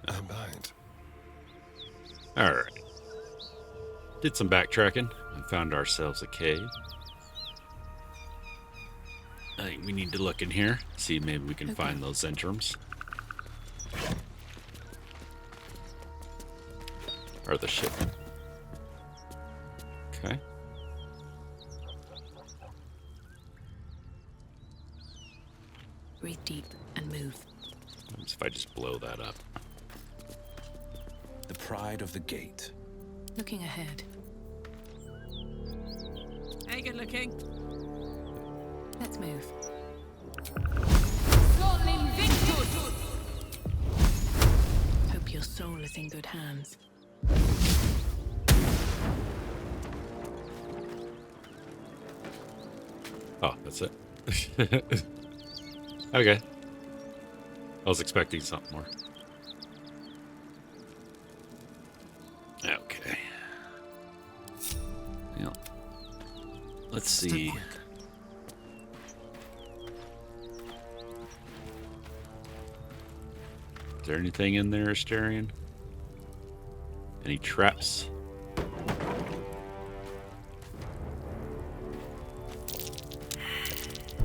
I'm behind. Alright. Did some backtracking and found ourselves a cave. I think we need to look in here, see maybe we can find those Zentrums. Or the ship. Okay. Breathe deep and move. What if I just blow that up? The pride of the gate. Looking ahead. Hey, good looking. Let's move. Hope your soul is in good hands. Oh, that's it. Okay. I was expecting something more. Okay. Yeah. Let's see. Is there anything in there, Asterion? Any traps?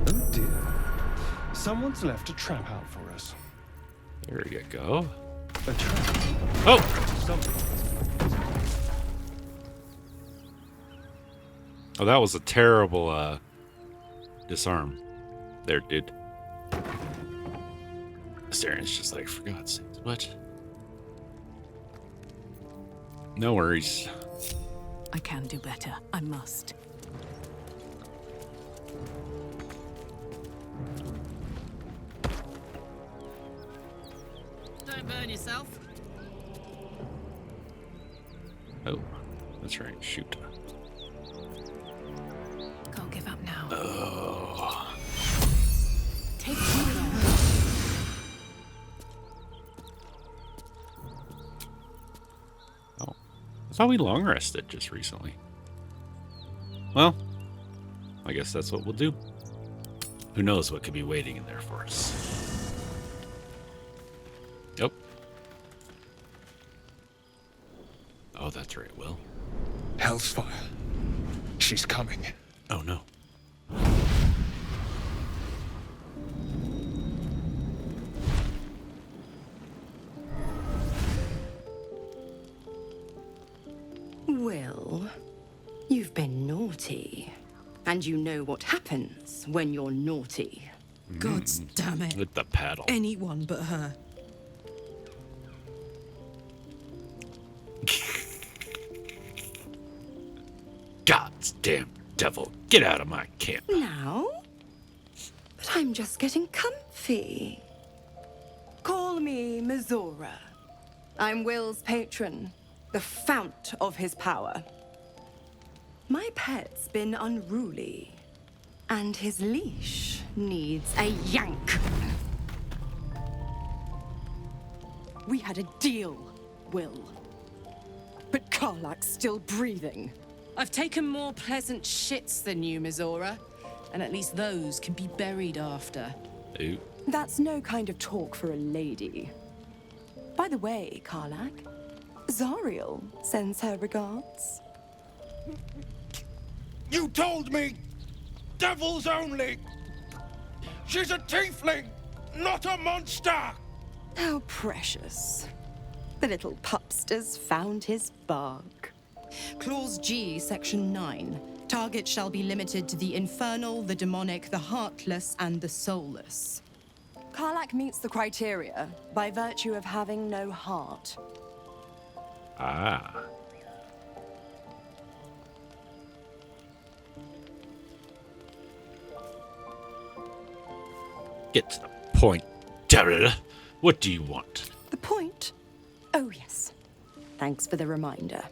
Oh dear. Someone's left a trap out for us. There you go. A trap? Oh! Something. Oh, that was a terrible disarm there, dude. Astarion's just like, for God's sake, what? No worries. I can do better. I must. Don't burn yourself. Oh, that's right. Shoot. Can't give up now. Oh. Take care. Oh. I thought we long rested just recently. Well, I guess that's what we'll do. Who knows what could be waiting in there for us. Yep. Oh, that's right, Will. Hell's fire. She's coming. Oh, no. Will, you've been naughty. And you know what happens when you're naughty. God damn it. With the paddle. Anyone but her. God's damn devil. Get out of my camp. Now? But I'm just getting comfy. Call me Mizora. I'm Will's patron, the fount of his power. My pet's been unruly, and his leash needs a yank. We had a deal, Will. But Karlak's still breathing. I've taken more pleasant shits than you, Mizora. And at least those can be buried after. Ooh. That's no kind of talk for a lady. By the way, Karlak, Zariel sends her regards. You told me! Devils only! She's a tiefling, not a monster! How precious. The little pupster's found his bark. Clause G, Section 9. Target shall be limited to the infernal, the demonic, the heartless, and the soulless. Karlak meets the criteria by virtue of having no heart. Ah. Get to the point, Darrell. What do you want? The point? Oh, yes. Thanks for the reminder.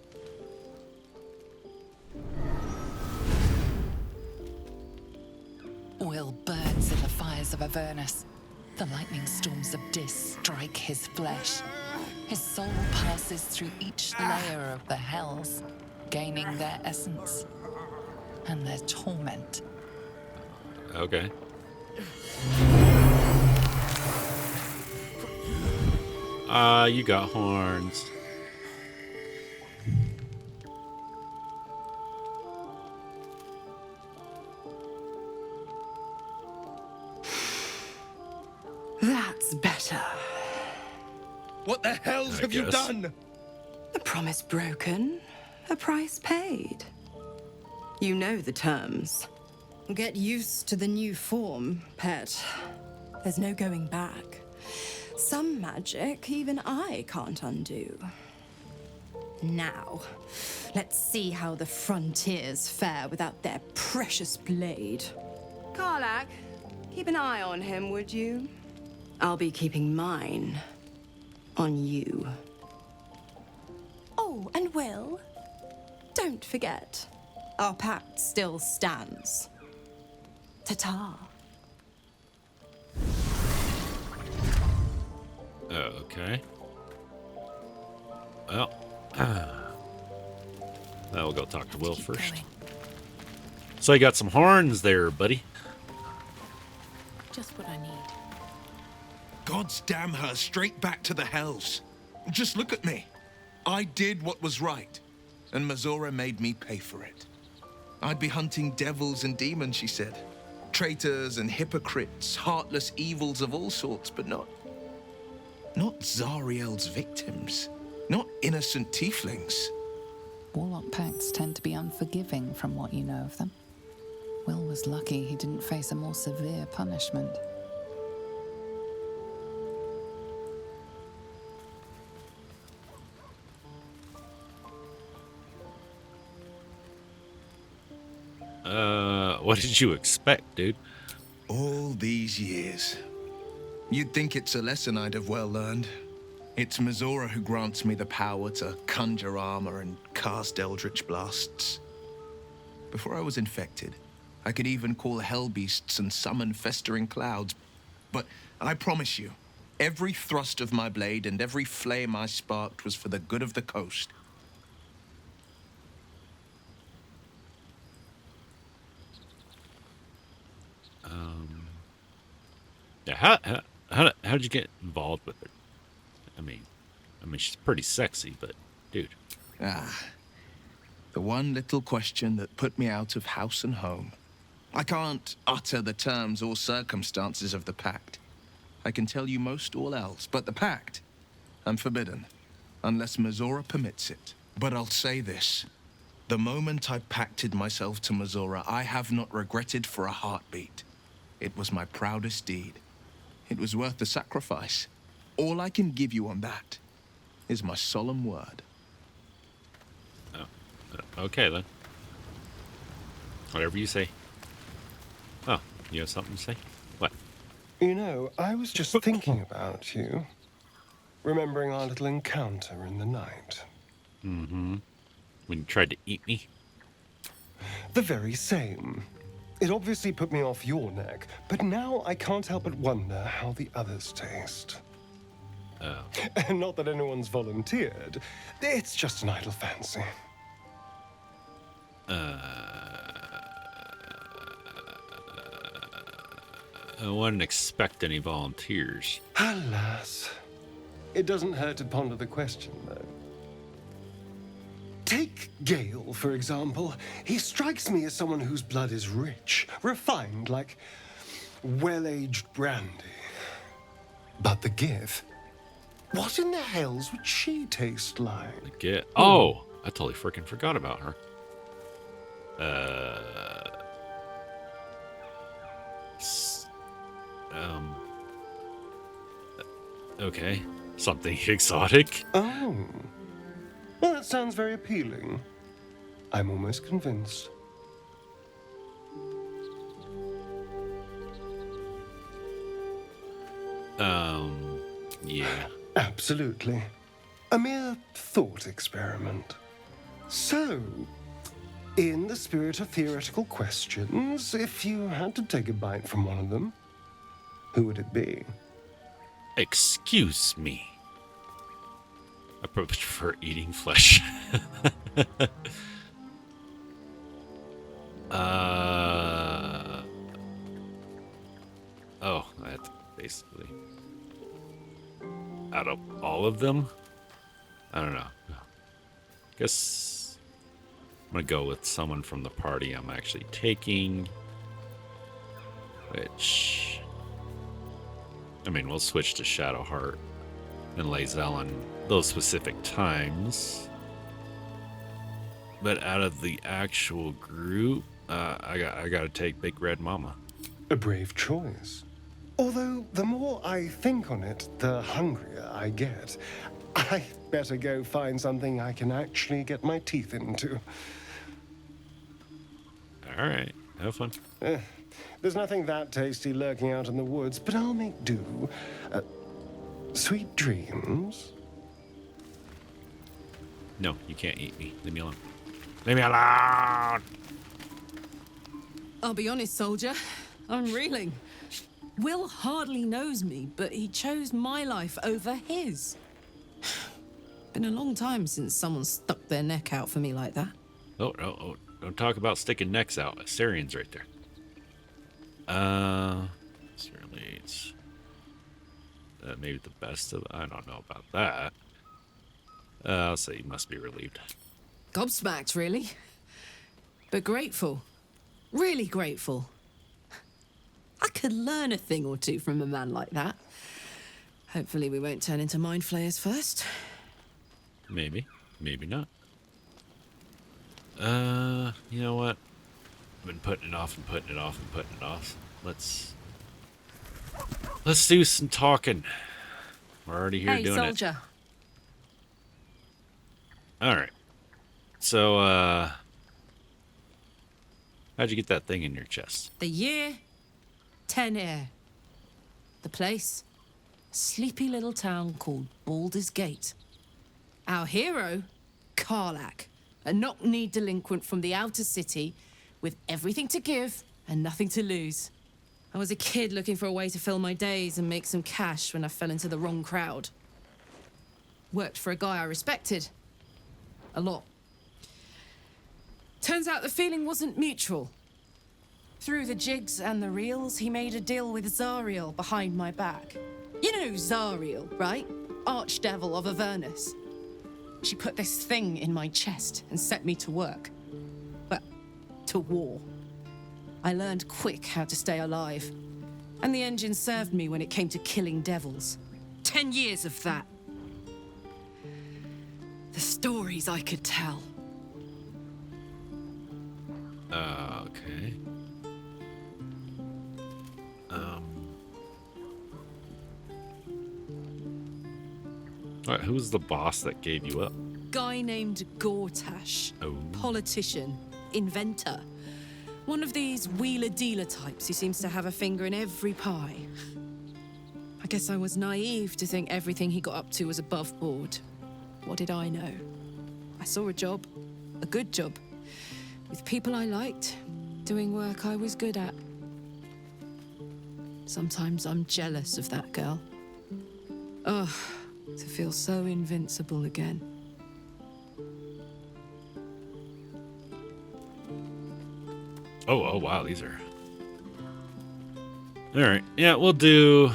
Will burns in the fires of Avernus. The lightning storms of Dis strike his flesh. His soul passes through each layer of the hells, gaining their essence and their torment. Okay. You got horns. That's better. What the hells I have you guess. done? A promise broken, a price paid. You know the terms. Get used to the new form, pet. There's no going back. Some magic even I can't undo. Now, let's see how the frontiers fare without their precious blade. Karlak, keep an eye on him, would you? I'll be keeping mine on you. Oh, and Will, don't forget, our pact still stands. Ta-ta. Okay. Well, we'll go talk to Will Keep first. going. So you got some horns there, buddy. Just what I need. God's damn her, straight back to the hells. Just look at me. I did what was right, and Mazora made me pay for it. I'd be hunting devils and demons, she said. Traitors and hypocrites, heartless evils of all sorts, but not Zariel's victims. Not innocent tieflings. Warlock pacts tend to be unforgiving from what you know of them. Will was lucky he didn't face a more severe punishment. What did you expect, dude? All these years. You'd think it's a lesson I'd have well learned. It's Mazora who grants me the power to conjure armor and cast eldritch blasts. Before I was infected, I could even call hell beasts and summon festering clouds. But I promise you, every thrust of my blade and every flame I sparked was for the good of the coast. Yeah, how did you get involved with her? I mean, she's pretty sexy, but dude. The one little question that put me out of house and home. I can't utter the terms or circumstances of the pact. I can tell you most all else, but the pact, I'm forbidden, unless Mazora permits it. But I'll say this. The moment I pacted myself to Mazora, I have not regretted for a heartbeat. It was my proudest deed. It was worth the sacrifice. All I can give you on that is my solemn word. Okay, then. Whatever you say. Oh, you have something to say? What? You know, I was just thinking about you. Remembering our little encounter in the night. Mm-hmm. When you tried to eat me? The very same. It obviously put me off your neck, but now I can't help but wonder how the others taste. Oh. And not that anyone's volunteered. It's just an idle fancy. I wouldn't expect any volunteers. Alas. It doesn't hurt to ponder the question, though. Take Gale, for example. He strikes me as someone whose blood is rich, refined, like well-aged brandy. But the Gith, what in the hells would she taste like? Oh, I totally freaking forgot about her. Okay. Something exotic? Oh. Well, that sounds very appealing. I'm almost convinced. Yeah. Absolutely. A mere thought experiment. So, in the spirit of theoretical questions, if you had to take a bite from one of them, who would it be? Excuse me. I prefer eating flesh. Oh, that's basically. out of all of them, I don't know. Guess I'm gonna go with someone from the party I'm actually taking. Which, I mean, we'll switch to Shadowheart and Lae'zel on those specific times. But out of the actual group, I gotta take Big Red Mama. A brave choice. Although, the more I think on it, the hungrier I get. I better go find something I can actually get my teeth into. All right, have fun. There's nothing that tasty lurking out in the woods, but I'll make do. Sweet dreams. No, you can't eat me. Leave me alone. Leave me alone! I'll be honest, soldier. I'm reeling. Will hardly knows me, but he chose my life over his. Been a long time since someone stuck their neck out for me like that. Oh, don't talk about sticking necks out. Assyrian's right there. It's maybe the best of. I don't know about that. I'll say you must be relieved. Gobsmacked, really. But grateful. Really grateful. I could learn a thing or two from a man like that. Hopefully we won't turn into mind flayers first. Maybe. Maybe not. You know what? I've been putting it off and putting it off and putting it off. Let's do some talking. We're already here doing soldier. it. Alright. So, how'd you get that thing in your chest? The year, 10 air. The place, a sleepy little town called Baldur's Gate. Our hero, Karlach, a knock-knee delinquent from the outer city with everything to give and nothing to lose. I was a kid looking for a way to fill my days and make some cash when I fell into the wrong crowd. Worked for a guy I respected. A lot. Turns out the feeling wasn't mutual. Through the jigs and the reels, he made a deal with Zariel behind my back. You know Zariel, right? Archdevil of Avernus. She put this thing in my chest and set me to work. Well, to war. I learned quick how to stay alive. And the engine served me when it came to killing devils. 10 years of that. The stories I could tell. Okay. Alright, who was the boss that gave you up? Guy named Gortash. Oh. Politician. Inventor. One of these wheeler-dealer types who seems to have a finger in every pie. I guess I was naive to think everything he got up to was above board. What did I know? I saw a job. A good job. With people I liked, doing work I was good at. Sometimes I'm jealous of that girl. Ugh, to feel so invincible again. Oh, wow, these are... Alright, yeah, we'll do...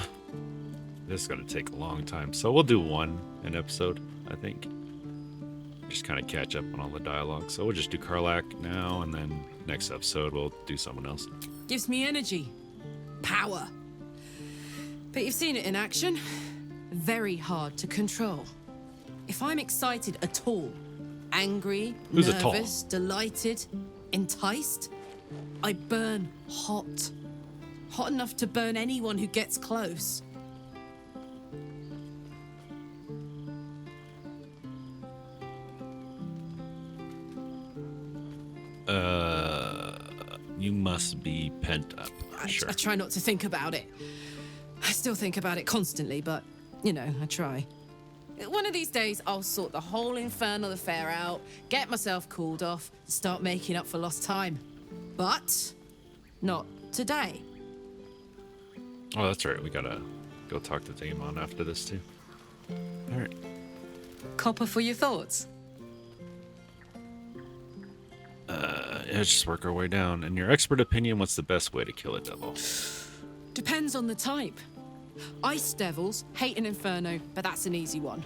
This is going to take a long time, so we'll do one an episode, I think. Just kind of catch up on all the dialogue. So we'll just do Karlach now, and then next episode we'll do someone else. Gives me energy. Power. But you've seen it in action. Very hard to control. If I'm excited at all, angry, Who's nervous, delighted, enticed, I burn hot. Hot enough to burn anyone who gets close. You must be pent up. Sure. I try not to think about it. I still think about it constantly, but, you know, I try. One of these days, I'll sort the whole infernal affair out, get myself cooled off, start making up for lost time. But not today. Oh, that's right. We gotta go talk to Daemon after this, too. All right. Copper for your thoughts? Let's just work our way down. In your expert opinion, what's the best way to kill a devil? Depends on the type. Ice devils hate an inferno, but that's an easy one.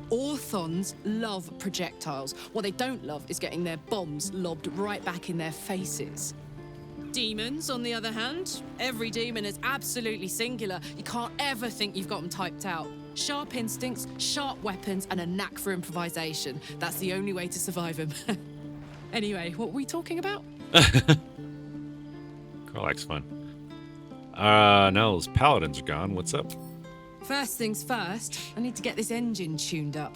Orthons love projectiles. What they don't love is getting their bombs lobbed right back in their faces. Demons, on the other hand, every demon is absolutely singular. You can't ever think you've got them typed out. Sharp instincts, sharp weapons, and a knack for improvisation. That's the only way to survive them. Anyway, what were we talking about? Karlach's fun. Now those paladins are gone. What's up? First things first, I need to get this engine tuned up.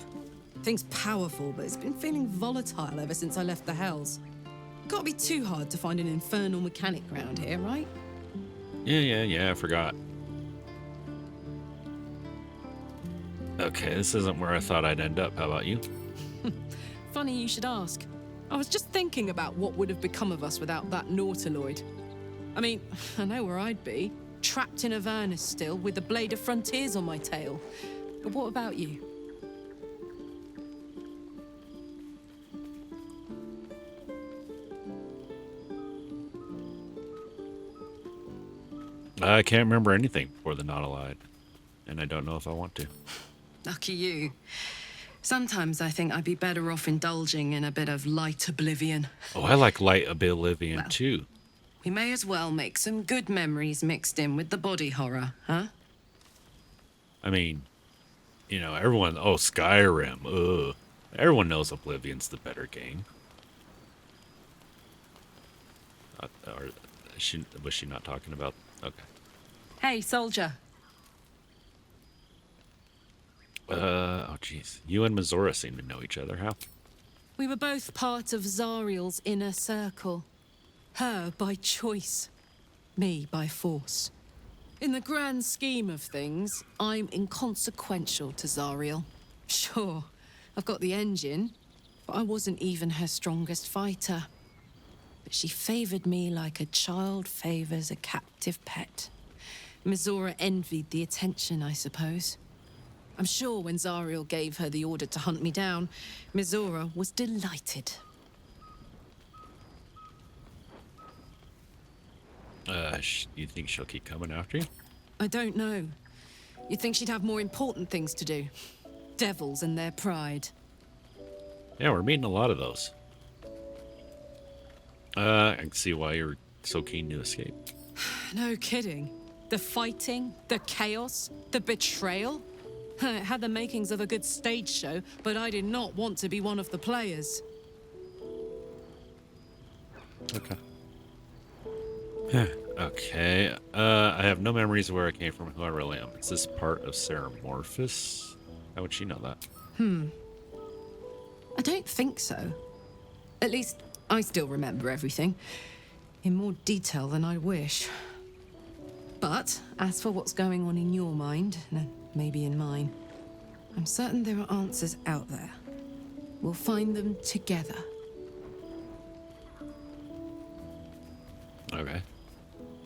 Thing's powerful, but it's been feeling volatile ever since I left the Hells. Can't be too hard to find an infernal mechanic around here, right? Yeah, I forgot. Okay, this isn't where I thought I'd end up. How about you? Funny you should ask. I was just thinking about what would have become of us without that Nautiloid. I mean, I know where I'd be. Trapped in Avernus still, with the Blade of Frontiers on my tail. But what about you? I can't remember anything before the Nautilide, and I don't know if I want to. Lucky you. Sometimes I think I'd be better off indulging in a bit of light oblivion. Oh, I like light oblivion Well. too. We may as well make some good memories mixed in with the body horror, huh? I mean, you know, everyone. Oh, Skyrim. Ugh. Everyone knows Oblivion's the better game. Or was she not talking about? Okay. Hey, soldier. Oh, jeez. You and Mizora seem to know each other. How? We were both part of Zariel's inner circle. Her by choice, me by force. In the grand scheme of things, I'm inconsequential to Zariel. Sure, I've got the engine, but I wasn't even her strongest fighter. But she favored me like a child favors a captive pet. Mizora envied the attention, I suppose. I'm sure when Zariel gave her the order to hunt me down, Mizora was delighted. You think she'll keep coming after you? I don't know. You'd think she'd have more important things to do. Devils and their pride. Yeah, we're meeting a lot of those. I can see why you're so keen to escape. No kidding. The fighting, the chaos, the betrayal. It had the makings of a good stage show, but I did not want to be one of the players. Okay. Okay. I have no memories of where I came from, who I really am. Is this part of Ceramorphous? How would she know that? I don't think so. At least, I still remember everything. In more detail than I wish. But, as for what's going on in your mind, and maybe in mine, I'm certain there are answers out there. We'll find them together. Okay.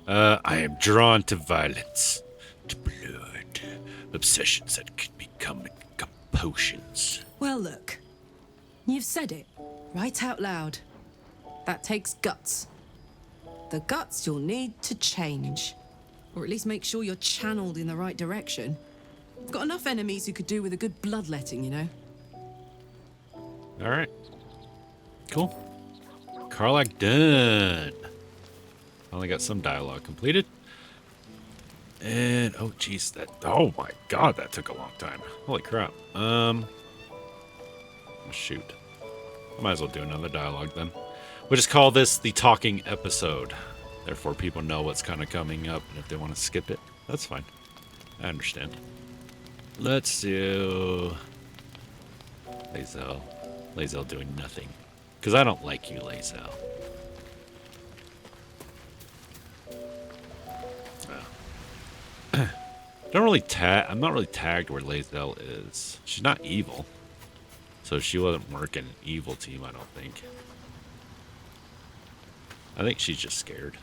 I am drawn to violence, to blood, obsessions that could become compulsions. Well, look. You've said it, right out loud. That takes guts. The guts you'll need to change. Or at least make sure you're channeled in the right direction. I've got enough enemies who could do with a good bloodletting, you know? All right. Cool. Karlach done. Finally got some dialogue completed. And, oh, jeez, oh my god, that took a long time. Holy crap. Shoot. I might as well do another dialogue then. We'll just call this the talking episode. Therefore, people know what's kind of coming up, and if they want to skip it, that's fine. I understand. Let's do Lae'zel. Lae'zel doing nothing. Because I don't like you, Lae'zel. I'm not really tagged where Lae'zel is. She's not evil. So she wouldn't work in an evil team, I don't think. I think she's just scared.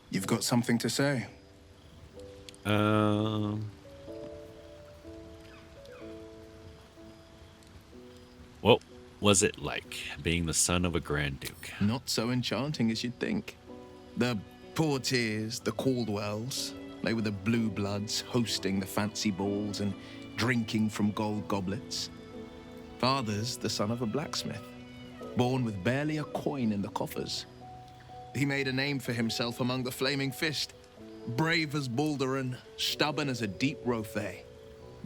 You've got something to say? What was it like being the son of a Grand Duke? Not so enchanting as you'd think. The Poor Tears, the Caldwells, they were the blue bloods hosting the fancy balls and drinking from gold goblets. Father's the son of a blacksmith, born with barely a coin in the coffers. He made a name for himself among the Flaming Fist, brave as Baldur, stubborn as a deep Rothay,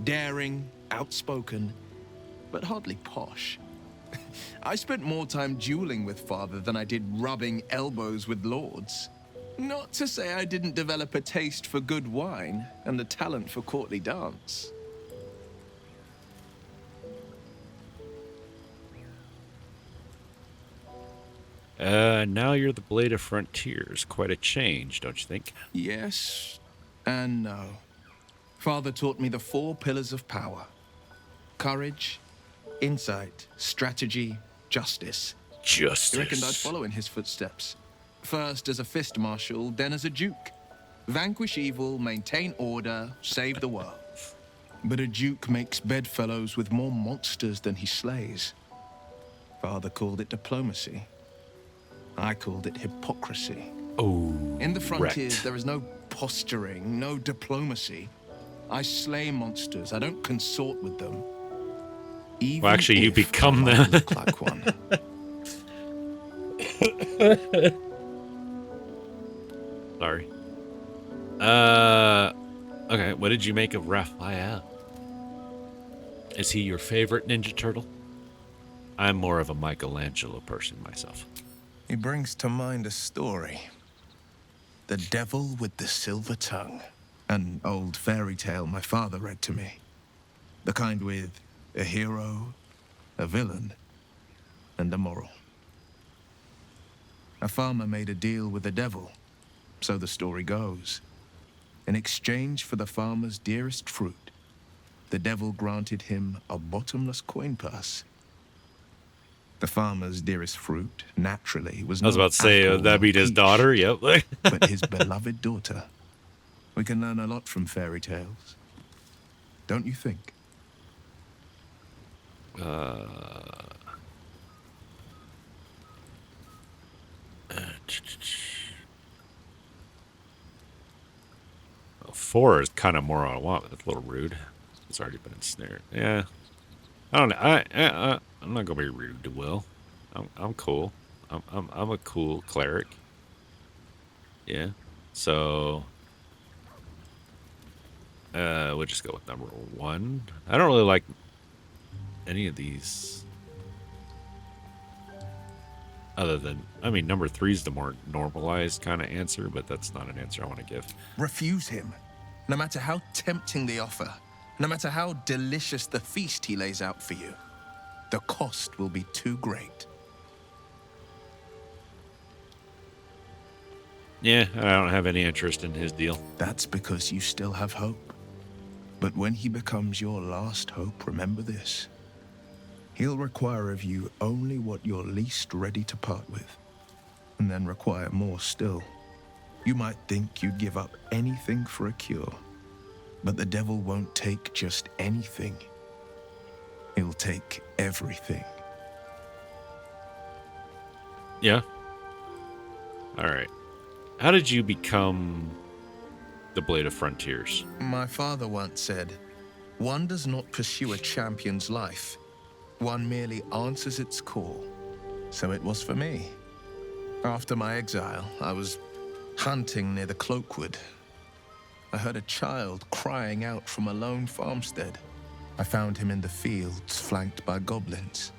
daring, outspoken, but hardly posh. I spent more time dueling with Father than I did rubbing elbows with lords. Not to say I didn't develop a taste for good wine and a talent for courtly dance. Now you're the Blade of Frontiers. Quite a change, don't you think? Yes and no. Father taught me the 4 pillars of power: courage, insight, strategy, justice. Justice. He reckoned I'd follow in his footsteps. First as a fist marshal, then as a duke. Vanquish evil, maintain order, save the world. But a duke makes bedfellows with more monsters than he slays. Father called it diplomacy. I called it hypocrisy. Oh, In the frontiers, wrecked. there is no posturing, no diplomacy. I slay monsters. I don't consort with them. Even Well, actually, you if become I might that. look like one. Sorry. Okay, what did you make of Raphael? Is he your favorite Ninja Turtle? I'm more of a Michelangelo person myself. He brings to mind a story. The Devil with the Silver Tongue. An old fairy tale my father read to me. The kind with a hero, a villain, and a moral. A farmer made a deal with the devil, so the story goes. In exchange for the farmer's dearest fruit, the devil granted him a bottomless coin purse. The farmer's dearest fruit, naturally, was I was not about to say, apple that'd be or his peach, daughter, yep. but his beloved daughter. We can learn a lot from fairy tales. Don't you think? Well, 4 is kind of more on I want, but that's a little rude. It's already been ensnared. Yeah. I don't know. I'm not gonna be rude to Will. I'm cool. I'm a cool cleric. Yeah. So we'll just go with number 1. I don't really like any of these. Other than, I mean, number 3 is the more normalized kind of answer, but that's not an answer I want to give. Refuse him. No matter how tempting the offer, no matter how delicious the feast he lays out for you, the cost will be too great. Yeah, I don't have any interest in his deal. That's because you still have hope. But when he becomes your last hope, remember this. He'll require of you only what you're least ready to part with, and then require more still. You might think you'd give up anything for a cure, but the devil won't take just anything. He'll take everything. Yeah. All right. How did you become the Blade of Frontiers? My father once said, one does not pursue a champion's life. One merely answers its call. So it was for me. After my exile, I was hunting near the Cloakwood. I heard a child crying out from a lone farmstead. I found him in the fields, flanked by goblins.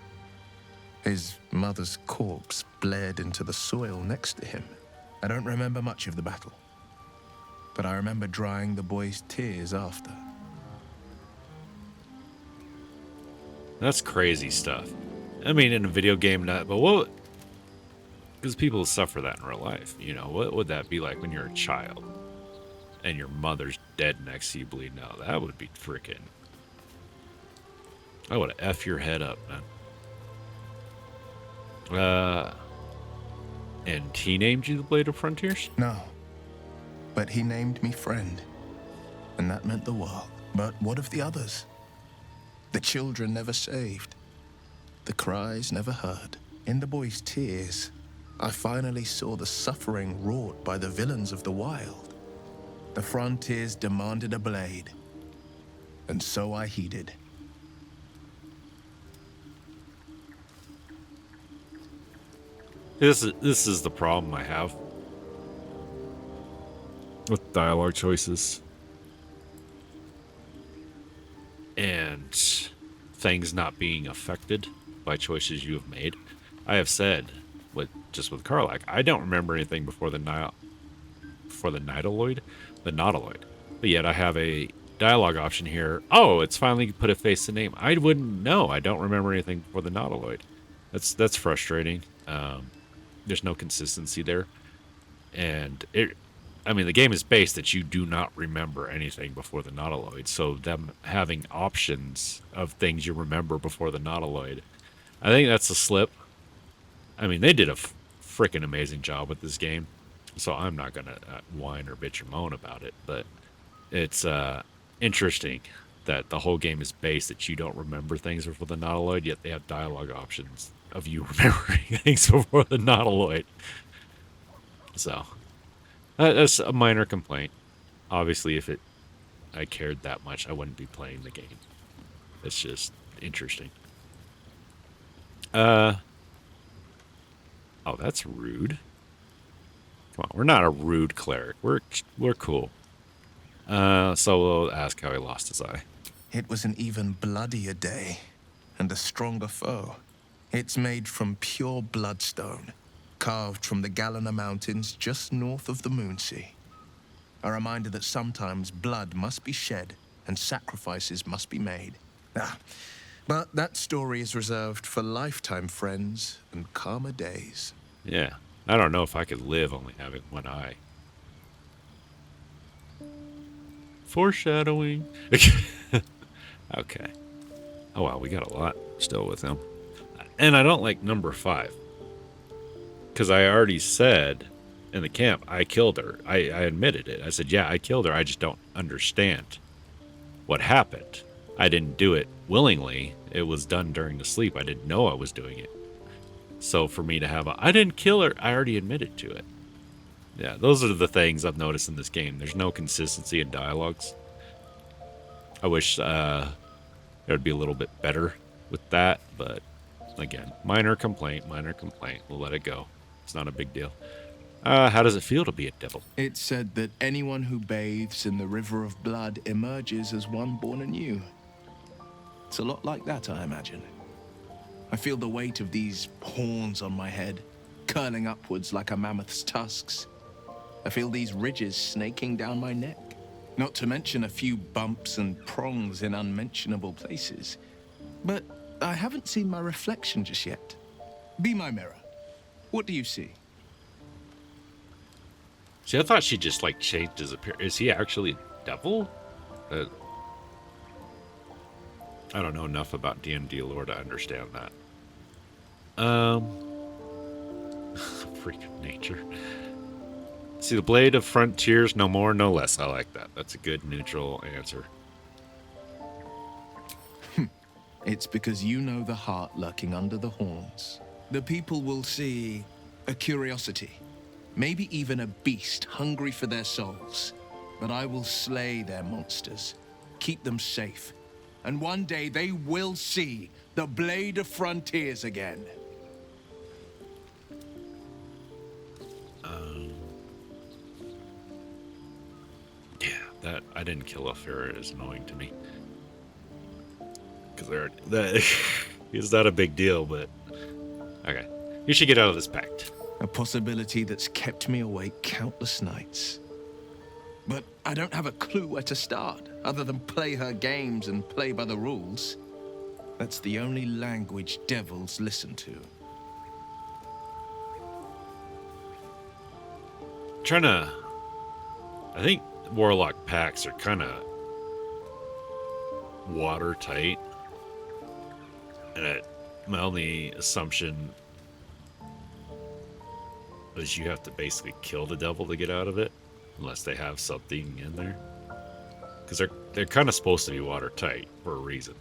His mother's corpse bled into the soil next to him. I don't remember much of the battle, but I remember drying the boy's tears after. That's crazy stuff. I mean, in a video game, not, but what? Because people suffer that in real life. You know, what would that be like when you're a child and your mother's dead next to you bleeding out? That would be freaking. I would have F your head up, man. And he named you the Blade of Frontiers? No, but he named me friend, and that meant the world. But what of the others? The children never saved, the cries never heard. In the boy's tears, I finally saw the suffering wrought by the villains of the wild. The frontiers demanded a blade, and so I heeded. This is the problem I have with dialogue choices and things not being affected by choices you have made. I have said with Karlach, I don't remember anything before the Nautiloid. But yet I have a dialogue option here. Oh, it's finally put a face to name. I wouldn't know. I don't remember anything before the Nautiloid. That's frustrating. There's no consistency there. And the game is based that you do not remember anything before the Nautiloid. So them having options of things you remember before the Nautiloid, I think that's a slip. I mean, they did a freaking amazing job with this game. So I'm not going to whine or bitch or moan about it. But it's interesting that the whole game is based that you don't remember things before the Nautiloid, yet they have dialogue options of you remembering things before the Nautiloid. So that's a minor complaint. Obviously, if I cared that much, I wouldn't be playing the game. It's just interesting. Oh, that's rude. Come on, we're not a rude cleric. We're cool. So we'll ask how he lost his eye. It was an even bloodier day, and a stronger foe. It's made from pure bloodstone, carved from the Galena Mountains just north of the Moonsea. A reminder that sometimes blood must be shed and sacrifices must be made. But that story is reserved for lifetime friends and calmer days. Yeah, I don't know if I could live only having one eye. Foreshadowing. Okay. Oh, wow, we got a lot still with him. And I don't like number 5. Because I already said in the camp, I killed her. I admitted it. I said, yeah, I killed her. I just don't understand what happened. I didn't do it willingly. It was done during the sleep. I didn't know I was doing it. So for me to have I didn't kill her, I already admitted to it. Yeah, those are the things I've noticed in this game. There's no consistency in dialogues. I wish it would be a little bit better with that, but again, minor complaint. We'll let it go. It's not a big deal. How does it feel to be a devil? It's said that anyone who bathes in the river of blood emerges as one born anew. It's a lot like that, I imagine. I feel the weight of these horns on my head, curling upwards like a mammoth's tusks. I feel these ridges snaking down my neck, not to mention a few bumps and prongs in unmentionable places. But I haven't seen my reflection just yet. Be my mirror. What do you see? See, I thought she just changed his appearance. Is he actually a devil? I don't know enough about D&D lore to understand that. Freak of nature. See, the blade of frontiers, no more, no less. I like that. That's a good neutral answer. It's because you know the heart lurking under the horns. The people will see a curiosity, maybe even a beast hungry for their souls. But I will slay their monsters, keep them safe, and one day they will see the Blade of Frontiers again. Yeah, that I didn't kill a ferret is annoying to me. Because it's not a big deal, but okay. You should get out of this pact. A possibility that's kept me awake countless nights. But I don't have a clue where to start, other than play her games and play by the rules. That's the only language devils listen to. I think warlock packs are kind of watertight. And my only assumption is you have to basically kill the devil to get out of it, unless they have something in there. Because they're kind of supposed to be watertight for a reason.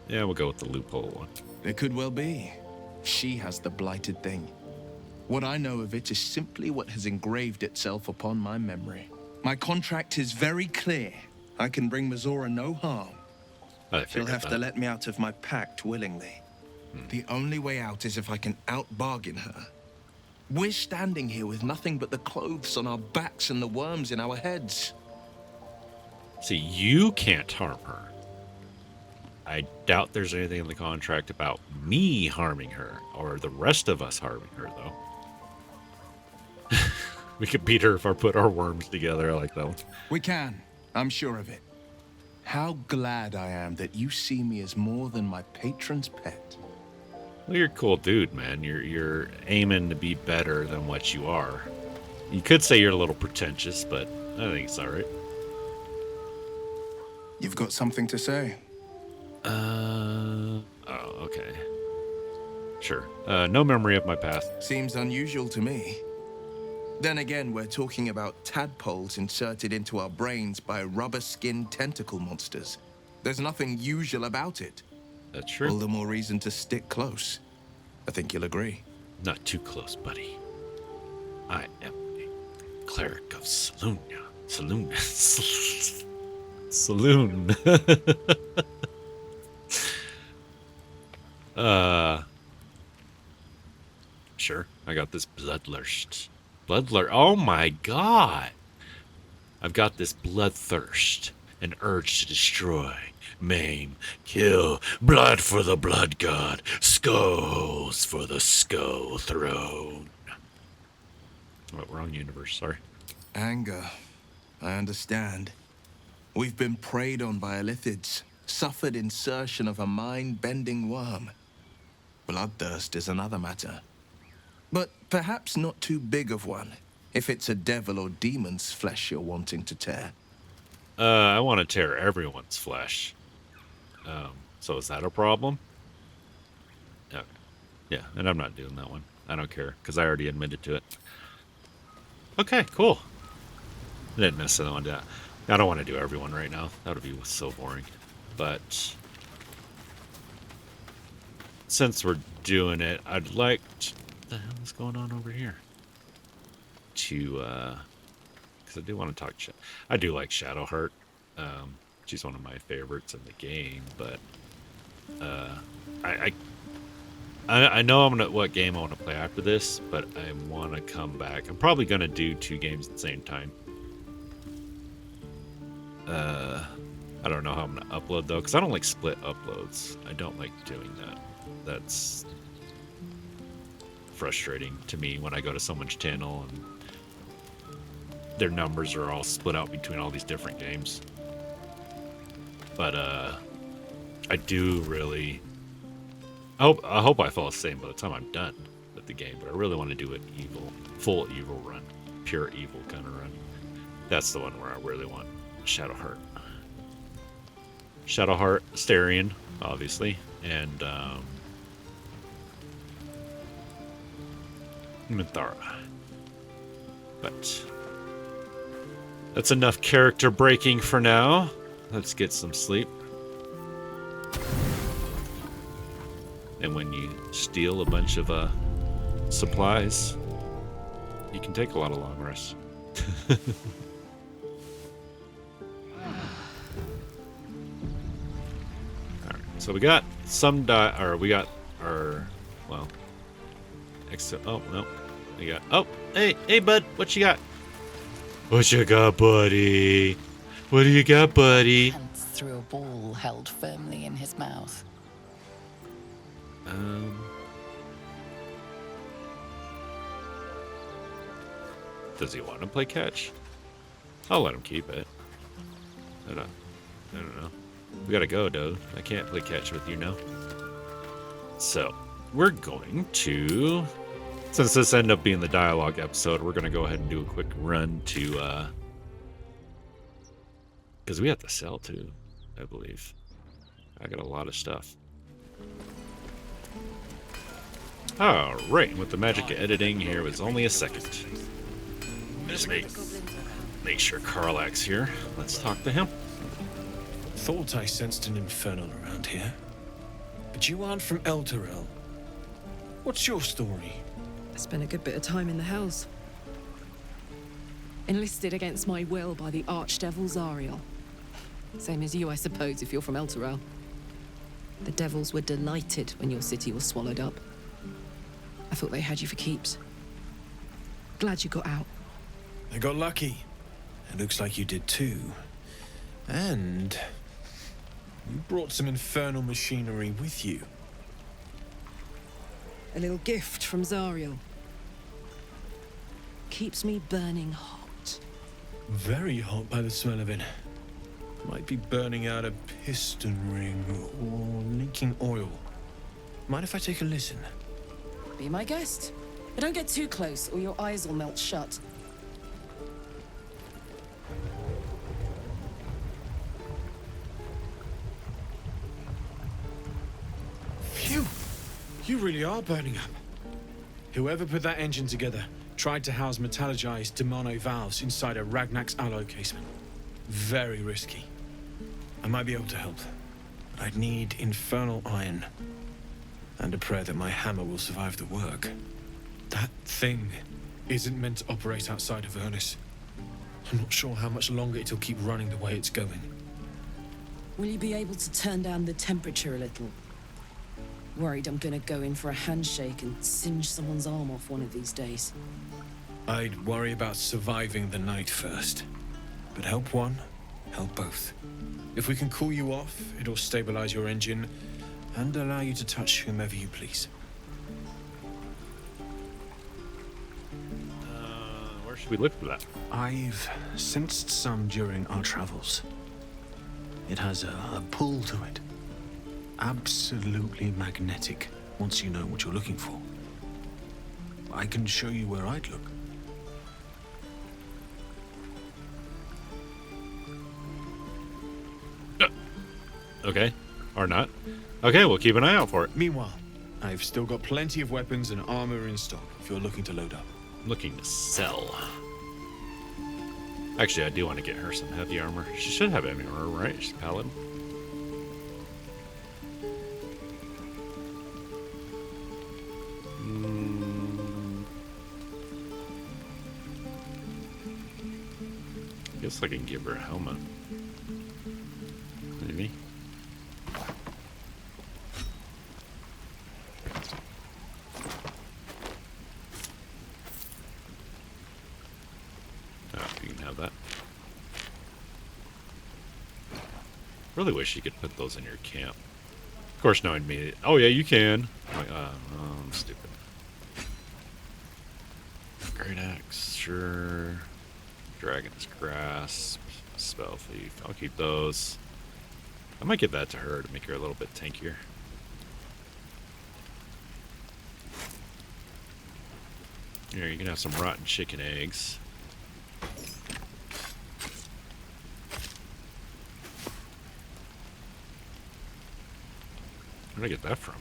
Yeah, we'll go with the loophole one. It could well be. She has the blighted thing. What I know of it is simply what has engraved itself upon my memory. My contract is very clear. I can bring Mizora no harm. She'll have to let me out of my pact willingly. The only way out is if I can out-bargain her. We're standing here with nothing but the clothes on our backs and the worms in our heads. See, you can't harm her. I doubt there's anything in the contract about me harming her, or the rest of us harming her, though. We could beat her if I put our worms together. I like that one. We can. I'm sure of it. How glad I am that you see me as more than my patron's pet. Well, you're a cool dude, man. You're aiming to be better than what you are. You could say you're a little pretentious, but I think it's all right. You've got something to say? Oh, okay. Sure. No memory of my past. Seems unusual to me. Then again, we're talking about tadpoles inserted into our brains by rubber-skinned tentacle monsters. There's nothing usual about it. That's true. All the more reason to stick close. I think you'll agree. Not too close, buddy. I am a cleric of Salunia. Saloon. Saloon. Sure. I got this bloodlust. Oh my god! I've got this bloodthirst, an urge to destroy, maim, kill, blood for the blood god, skulls for the skull throne. Oh, wrong universe, sorry. Anger. I understand. We've been preyed on by Illithids, suffered insertion of a mind-bending worm. Bloodthirst is another matter. But perhaps not too big of one, if it's a devil or demon's flesh you're wanting to tear. I want to tear everyone's flesh. So is that a problem? Okay. Yeah, and I'm not doing that one. I don't care, because I already admitted to it. Okay, cool. I didn't necessarily want to do that. I don't want to do everyone right now. That would be so boring. But since we're doing it, I'd like to... What the hell is going on over here? Because I do want to talk shit. I do like Shadowheart. She's one of my favorites in the game, but I know what game I want to play after this, but I want to come back. I'm probably gonna do 2 games at the same time. I don't know how I'm gonna upload though, because I don't like split uploads. I don't like doing that. That's frustrating to me when I go to someone's channel and their numbers are all split out between all these different games. But I do really I hope I fall the same by the time I'm done with the game, but I really want to do an full evil run, pure evil kind of run. That's the one where I really want Shadowheart, Larian, obviously, and Minthara. But that's enough character breaking for now. Let's get some sleep. And when you steal a bunch of supplies, you can take a lot of long rests. Alright, so we got some we got our, well, oh, no. We got, oh, hey, bud, what you got? What you got, buddy? What do you got, buddy? Pants through a ball held firmly in his mouth. Does he want to play catch? I'll let him keep it. I don't know. We gotta go, dude. I can't play catch with you now. So, we're going to... Since this ended up being the dialogue episode, we're gonna go ahead and do a quick run to, because we have to sell too, I believe. I got a lot of stuff. Alright, with the magic of editing here was only a second. Just make sure Karlak's here. Let's talk to him. Thought I sensed an infernal around here. But you aren't from Elturel. What's your story? I spent a good bit of time in the Hells. Enlisted against my will by the Archdevil Zariel. Same as you, I suppose, if you're from Elturel. The devils were delighted when your city was swallowed up. I thought they had you for keeps. Glad you got out. I got lucky. It looks like you did too. And you brought some infernal machinery with you. A little gift from Zariel. Keeps me burning hot. Very hot by the smell of it. Might be burning out a piston ring or leaking oil. Mind if I take a listen? Be my guest. But don't get too close or your eyes will melt shut. Phew! You really are burning up. Whoever put that engine together tried to house metallurgized Demono valves inside a Ragnak's alloy casement. Very risky. I might be able to help, but I'd need infernal iron. And a prayer that my hammer will survive the work. That thing isn't meant to operate outside of Avernus. I'm not sure how much longer it'll keep running the way it's going. Will you be able to turn down the temperature a little? Worried I'm gonna go in for a handshake and singe someone's arm off one of these days. I'd worry about surviving the night first. But help one, help both. If we can cool you off, it'll stabilize your engine and allow you to touch whomever you please. Where should we look for that? I've sensed some during our travels. It has a pull to it. Absolutely magnetic, once you know what you're looking for. I can show you where I'd look. Okay. Or not. Okay, we'll keep an eye out for it. Meanwhile, I've still got plenty of weapons and armor in stock if you're looking to load up. I'm looking to sell. Actually, I do want to get her some heavy armor. She should have heavy armor, right? She's a paladin. I guess I can give her a helmet. Maybe. You can have that. Really wish you could put those in your camp. Of course, knowing me. Oh yeah, you can. I'm like, oh, I'm stupid. Great axe, sure. Dragon's grasp, spell thief. I'll keep those. I might give that to her to make her a little bit tankier. Here, you can have some rotten chicken eggs. Where did I get that from?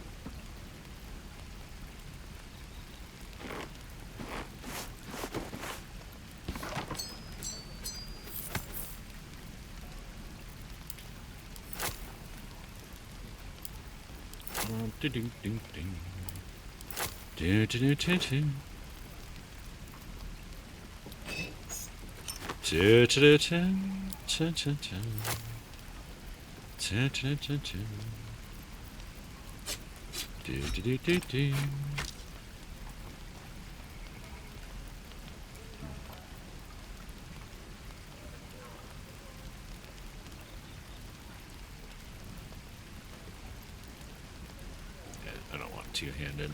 I don't want two-handed.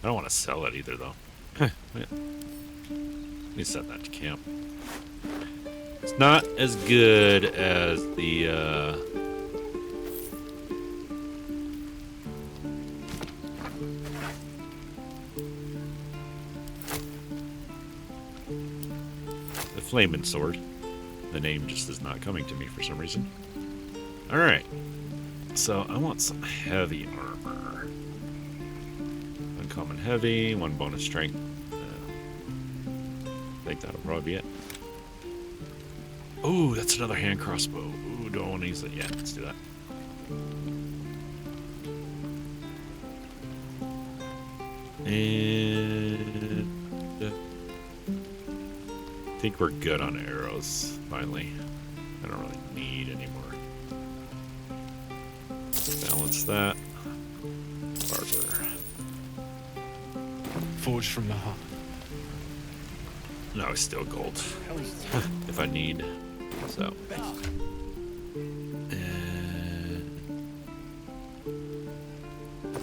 I don't want to sell it either, though. Let me set that to camp. It's not as good as the flaming sword. The name just is not coming to me for some reason. Alright. So I want some heavy armor. Uncommon heavy, one bonus strength. I think that'll probably be it. Ooh, that's another hand crossbow. Ooh, don't want to use it yet. Let's do that. And I think we're good on arrows, finally. I don't really need any more. Balance that. Barber. Forged from the heart. No, it's still gold. If I need. So. And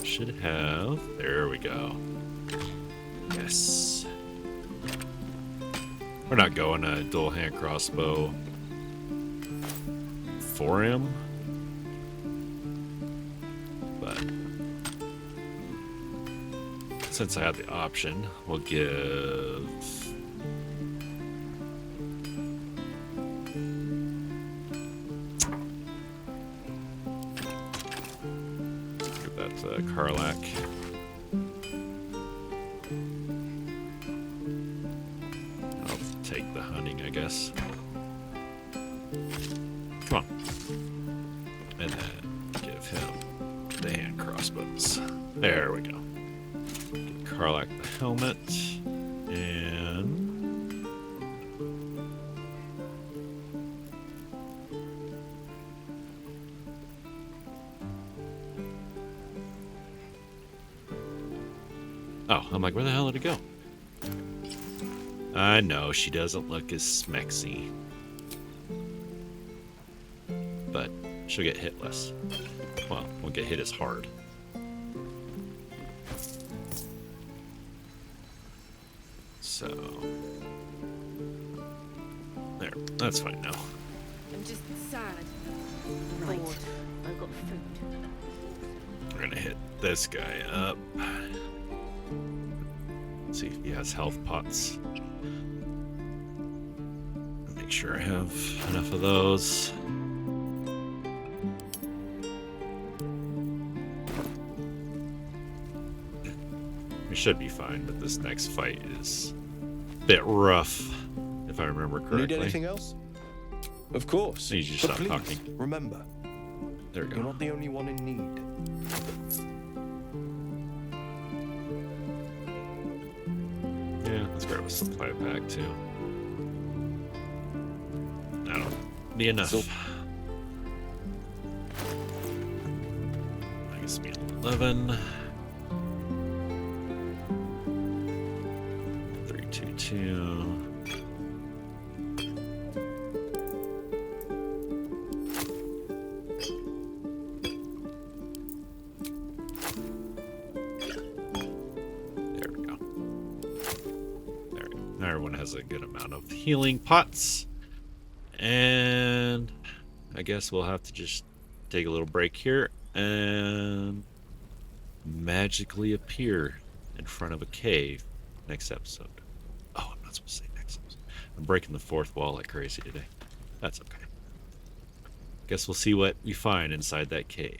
should have. There we go. Yes. We're not going a dual hand crossbow for him. But since I have the option, we'll give that to Karlak. I'll take the hunting, I guess. Come on. And then give him the hand crossbows. There we go. Give Karlak the helmet. And oh, I'm like, where the hell did it go? I know she doesn't look as smexy, but she'll get hit less. Well, won't get hit as hard. So there, that's fine now. I'm just sad. Right. I've got food. We're gonna hit this guy up. See if he has health pots. Make sure I have enough of those. We should be fine, but this next fight is a bit rough, if I remember correctly. Need anything else? Of course. You just But stop please, talking. remember, There we you're go. not the only one in need. Yeah, let's grab a supply pack too. That'll be enough. So- I guess be 11. 322. There we go. There. Now everyone has a good amount of healing pots. And I guess we'll have to just take a little break here and magically appear in front of a cave next episode. Oh, I'm not supposed to say next episode. I'm breaking the fourth wall like crazy today. That's okay. Guess we'll see what we find inside that cave.